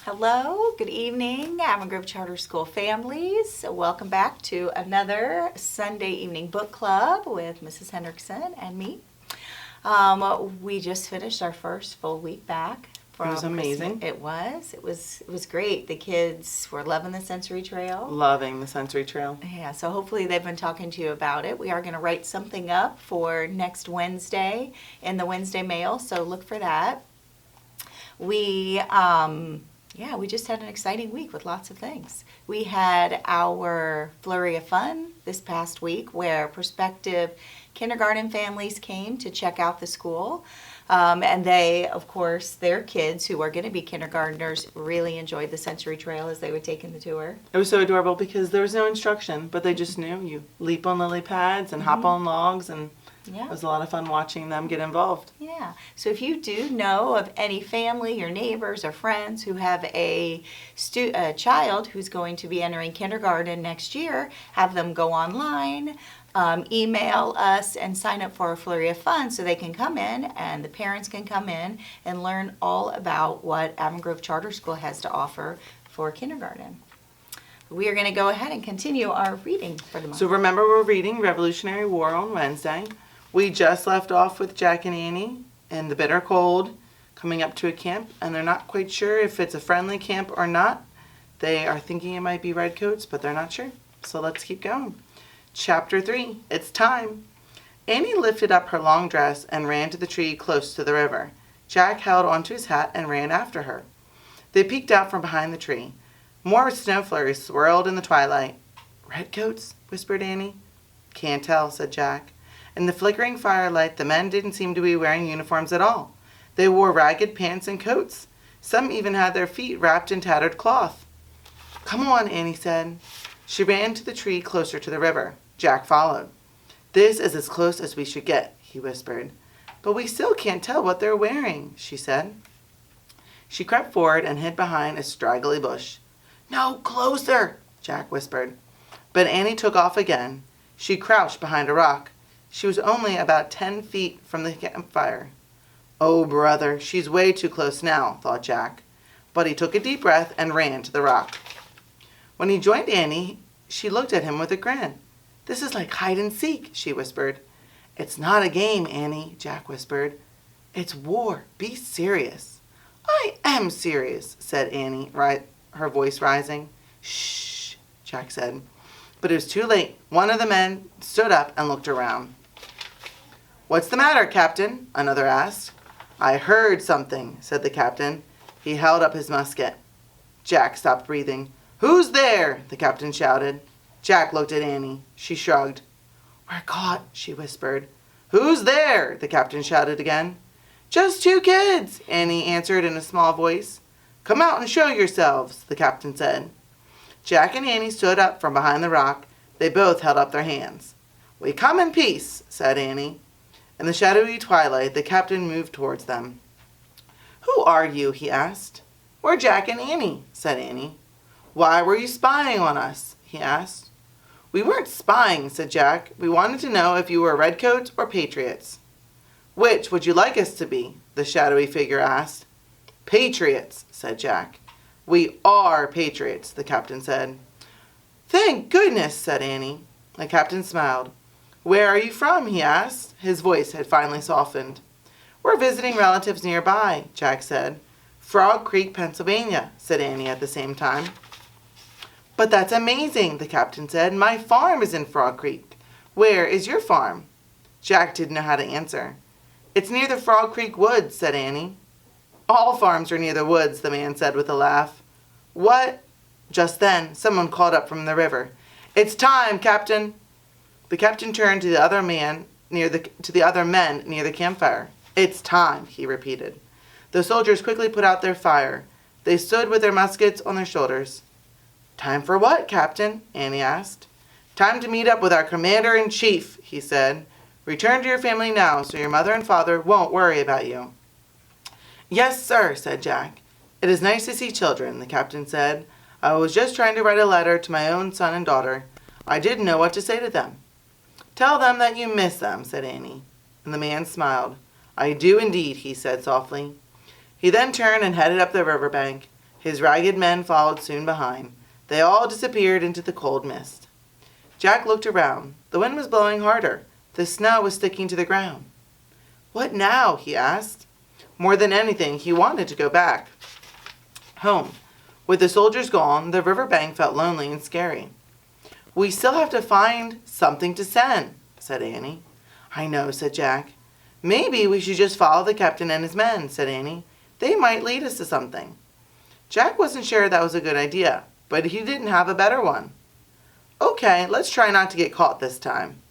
Hello, good evening, Avon Grove Charter School families. Welcome back to another Sunday evening book club with Mrs. Hendrickson and me. We just finished our first full week back. It was amazing. Christmas. It was great. The kids were loving the sensory trail. Loving the sensory trail. Yeah, so hopefully they've been talking to you about it. We are going to write something up for next Wednesday in the Wednesday mail, so look for that. We just had an exciting week with lots of things. We had our Flurry of Fun this past week where prospective kindergarten families came to check out the school. And they, of course, their kids who are going to be kindergartners really enjoyed the sensory trail as they were taking the tour. It was so adorable because there was no instruction, but they just knew you leap on lily pads and hop on logs, and it was a lot of fun watching them get involved. Yeah. So if you do know of any family, your neighbors or friends who have a child who's going to be entering kindergarten next year, have them go online, email us and sign up for a Flurry of Fun so they can come in and the parents can come in and learn all about what Avon Grove Charter School has to offer for kindergarten. We are going to go ahead and continue our reading for the month. So remember, we're reading Revolutionary War on Wednesday. We just left off with Jack and Annie in the bitter cold coming up to a camp, and they're not quite sure if it's a friendly camp or not. They are thinking it might be redcoats, but they're not sure. So let's keep going. Chapter 3, it's time. Annie lifted up her long dress and ran to the tree close to the river. Jack held onto his hat and ran after her. They peeked out from behind the tree. More snow flurries swirled in the twilight. Redcoats? Whispered Annie. Can't tell, said Jack. In the flickering firelight, the men didn't seem to be wearing uniforms at all. They wore ragged pants and coats. Some even had their feet wrapped in tattered cloth. Come on, Annie said. She ran to the tree closer to the river. Jack followed. This is as close as we should get, he whispered. But we still can't tell what they're wearing, she said. She crept forward and hid behind a straggly bush. No, closer, Jack whispered. But Annie took off again. She crouched behind a rock. She was only about 10 feet from the campfire. Oh, brother, she's way too close now, thought Jack. But he took a deep breath and ran to the rock. When he joined Annie, she looked at him with a grin. This is like hide and seek, she whispered. It's not a game, Annie, Jack whispered. It's war. Be serious. I am serious, said Annie, her voice rising. Shh, Jack said. But it was too late. One of the men stood up and looked around. What's the matter, Captain? Another asked. I heard something, said the captain. He held up his musket. Jack stopped breathing. Who's there? The captain shouted. Jack looked at Annie. She shrugged. We're caught, she whispered. Who's there? The captain shouted again. Just two kids, Annie answered in a small voice. Come out and show yourselves, the captain said. Jack and Annie stood up from behind the rock. They both held up their hands. We come in peace, said Annie. In the shadowy twilight, the captain moved towards them. Who are you? He asked. We're Jack and Annie, said Annie. Why were you spying on us? He asked. We weren't spying, said Jack. We wanted to know if you were redcoats or patriots. Which would you like us to be? The shadowy figure asked. Patriots, said Jack. We are patriots, the captain said. Thank goodness, said Annie. The captain smiled. Where are you from? He asked. His voice had finally softened. We're visiting relatives nearby, Jack said. Frog Creek, Pennsylvania, said Annie at the same time. But that's amazing, the captain said. My farm is in Frog Creek. Where is your farm? Jack didn't know how to answer. It's near the Frog Creek woods, said Annie. All farms are near the woods, the man said with a laugh. What? Just then, someone called up from the river. It's time, Captain. The captain turned to the other men near the campfire. It's time, he repeated. The soldiers quickly put out their fire. They stood with their muskets on their shoulders. Time for what, Captain? Annie asked. Time to meet up with our commander-in-chief, he said. Return to your family now so your mother and father won't worry about you. Yes, sir, said Jack. It is nice to see children, the captain said. I was just trying to write a letter to my own son and daughter. I didn't know what to say to them. Tell them that you miss them, said Annie. And the man smiled. I do indeed, he said softly. He then turned and headed up the riverbank. His ragged men followed soon behind. They all disappeared into the cold mist. Jack looked around. The wind was blowing harder. The snow was sticking to the ground. "What now?" he asked. More than anything, he wanted to go back home. With the soldiers gone, the river bank felt lonely and scary. "We still have to find something to send," said Annie. "I know," said Jack. "Maybe we should just follow the captain and his men," said Annie. "They might lead us to something." Jack wasn't sure that was a good idea, but he didn't have a better one. "Okay, let's try not to get caught this time."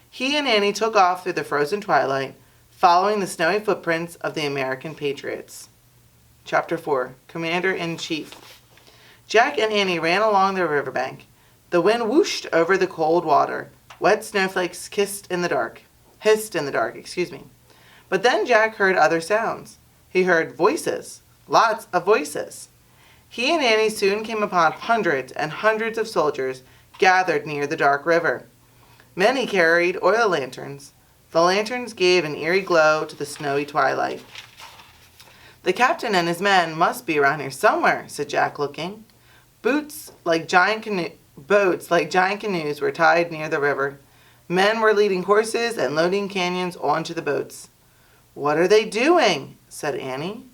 He and Annie took off through the frozen twilight, following the snowy footprints of the American patriots. Chapter 4. Commander-in-Chief. Jack and Annie ran along the riverbank. The wind whooshed over the cold water. Wet snowflakes hissed in the dark. But then Jack heard other sounds. He heard voices. Lots of voices. He and Annie soon came upon hundreds and hundreds of soldiers gathered near the dark river. Many carried oil lanterns. The lanterns gave an eerie glow to the snowy twilight. "The captain and his men must be around here somewhere," said Jack, looking. Boats like giant canoes were tied near the river. Men were leading horses and loading canyons onto the boats. "What are they doing?" said Annie.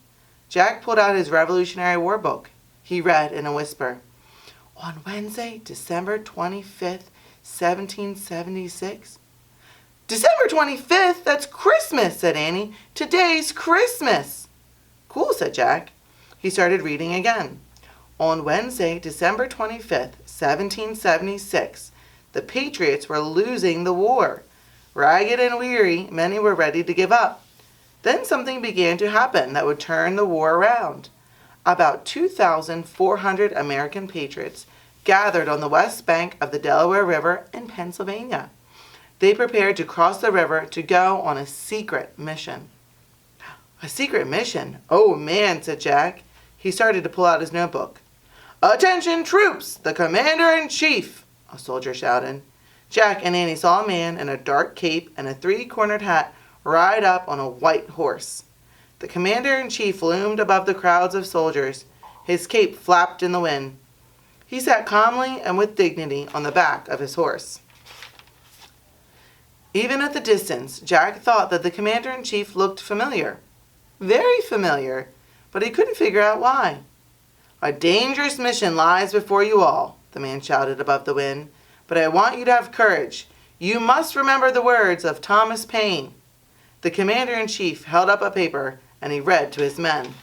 Jack pulled out his Revolutionary War book. He read in a whisper. "On Wednesday, December 25th, 1776. "December 25th? That's Christmas," said Annie. "Today's Christmas." "Cool," said Jack. He started reading again. "On Wednesday, December 25th, 1776, the Patriots were losing the war. Ragged and weary, many were ready to give up. Then something began to happen that would turn the war around. About 2,400 American patriots gathered on the west bank of the Delaware River in Pennsylvania. They prepared to cross the river to go on a secret mission." "A secret mission? Oh, man," said Jack. He started to pull out his notebook. "Attention, troops! The commander-in-chief!" a soldier shouted. Jack and Annie saw a man in a dark cape and a three-cornered hat ride up on a white horse. The commander-in-chief loomed above the crowds of soldiers. His cape flapped in the wind. He sat calmly and with dignity on the back of his horse. Even at the distance, Jack thought that the commander-in-chief looked familiar. Very familiar, but he couldn't figure out why. "A dangerous mission lies before you all," the man shouted above the wind. "But I want you to have courage. You must remember the words of Thomas Paine." The commander-in-chief held up a paper, and he read to his men.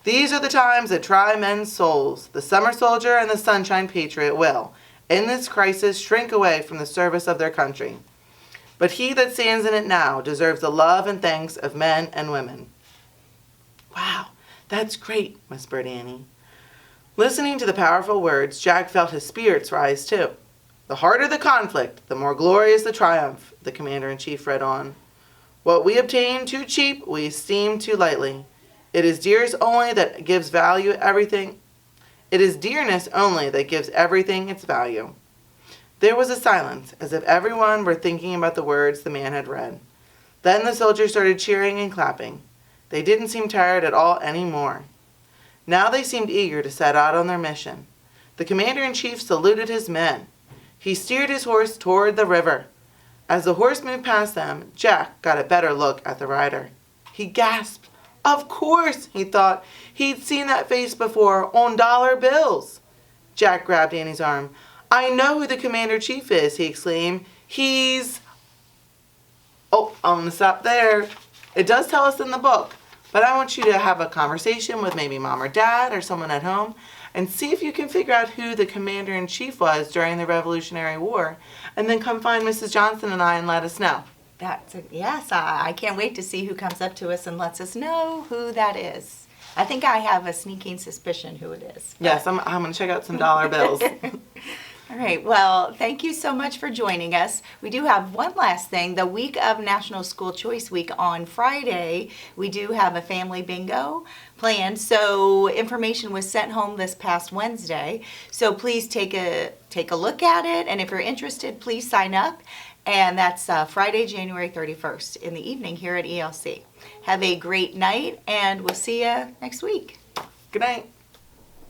"These are the times that try men's souls. The summer soldier and the sunshine patriot will, in this crisis, shrink away from the service of their country. But he that stands in it now deserves the love and thanks of men and women." "Wow, that's great," whispered Annie. Listening to the powerful words, Jack felt his spirits rise too. "The harder the conflict, the more glorious the triumph," the commander-in-chief read on. "What we obtain too cheap, we esteem too lightly. It is dearness only that gives everything its value." There was a silence, as if everyone were thinking about the words the man had read. Then the soldiers started cheering and clapping. They didn't seem tired at all anymore. Now they seemed eager to set out on their mission. The commander-in-chief saluted his men. He steered his horse toward the river. As the horse moved past them, Jack got a better look at the rider. He gasped. Of course, he thought. He'd seen that face before on dollar bills. Jack grabbed Annie's arm. "I know who the commander-in-chief is," he exclaimed. "He's..." Oh, I'm going to stop there. It does tell us in the book, but I want you to have a conversation with maybe mom or dad or someone at home and see if you can figure out who the commander-in-chief was during the Revolutionary War, and then come find Mrs. Johnson and I and let us know. Yes, I can't wait to see who comes up to us and lets us know who that is. I think I have a sneaking suspicion who it is. Yes, I'm going to check out some dollar bills. All right, well, thank you so much for joining us. We do have one last thing. The week of National School Choice Week on Friday, we do have a family bingo planned. So information was sent home this past Wednesday. So please take a look at it, and if you're interested, please sign up. And that's Friday, January 31st in the evening here at ELC. Have a great night, and we'll see you next week. Good night.